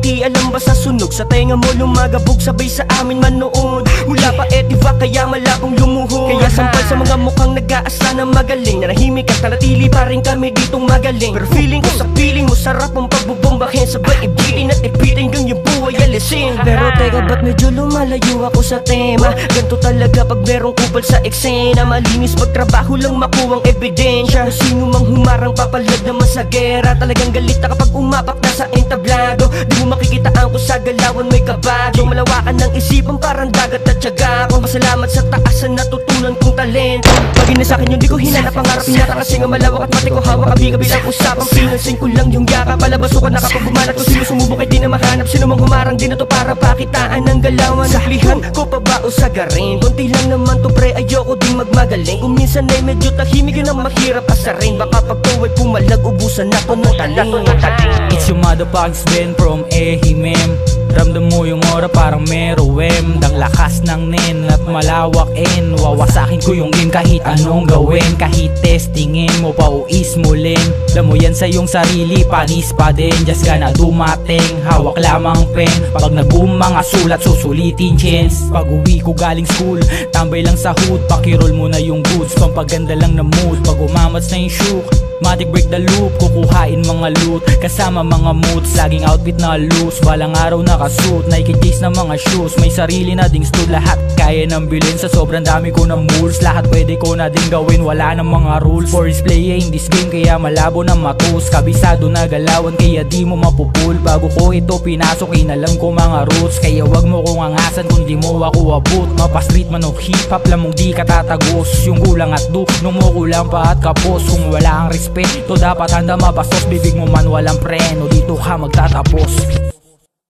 nakikialam ba sa sunog? Sa tenga mo lumagabog, sabay sa amin manood. Mula pa etiva kaya malabong lumuhod. Kaya sampal sa mga mukhang nag-aasa na magaling. Nanahimik at nanatili pa rin kami ditong magaling. Pero feeling ko sa feeling mo sarap ang pagbubombahin. Sabay ibitin at ipitin kang yung buhay alisin. Pero teka, ba't medyo lumalayo ako sa tema? Ganto talaga pag merong kupal sa eksena. Malinis pagtrabaho lang makuwang ebidensya. Kung sino mang humarang papalag naman sa gera. Talagang galit na kapag umapak na sa entablado. Di mo makikitaan ko sa galawan may kabado. Malawakan ng isipan parang dagat at tiyaga ko. Masalamat sa taas na natutunan kong talento. Pag inasakin yung di ko hinanap pangarap pinata. Kasi nga malawak at mati ko hawak. Kabi-kabi lang usapang pinansin ko lang yung yaka. Palabasukan na kapag bumanat. Kung sino sumubok ay di na mahanap. Sino mang humarang din na to para pakitaan ng galawan. Saklihan ko pa ba o sagarin? Kunti lang naman to pre, ayoko din magmagaling. Kung minsan ay medyo tahimik yun ang mahirap asarin. Baka pag tuwa'y pumalag, ubusan na to ng taling. It's your motherfucking Sven from Ehimem. Ramdam mo yung aura parang meruem. Dang lakas ng nen at malawakin. Wawasakin ko yung game kahit anong gawin. Kahit testingin mo pa o ismulin. Alam mo yan sa iyong sarili, panis pa din. Just gana dumating, hawak lamang pen. Pag nag-boom mga sulat, susulitin chance. Pag uwi ko galing school, tambay lang sa hood. Pakiroll mo na yung goods, pampaganda lang na mood. Pag umamats na yung shook, matic break the loop, kukuhain mga loot. Kasama mga moods, laging outfit na loose. Balang araw nakasuit, Nike-chase na mga shoes. May sarili na ding stool, lahat kaya nang bilhin. Sa sobrang dami ko ng moves, lahat pwede ko na din gawin. Wala ng mga rules, for is playing this game. Kaya malabo na matus, kabisado na galawan. Kaya di mo mapupul, bago ko ito pinasok, inalam ko mga roots. Kaya wag mo kong angasan kung di mo ako abot. Mapa-street man o hip-hop, lamang di katatagos. Yung gulang at do, nung mo kulang pa at kapos. Kung wala ang respeto, dapat handa mabastos. Bibig mo man walang preno, dito ka magtatapos.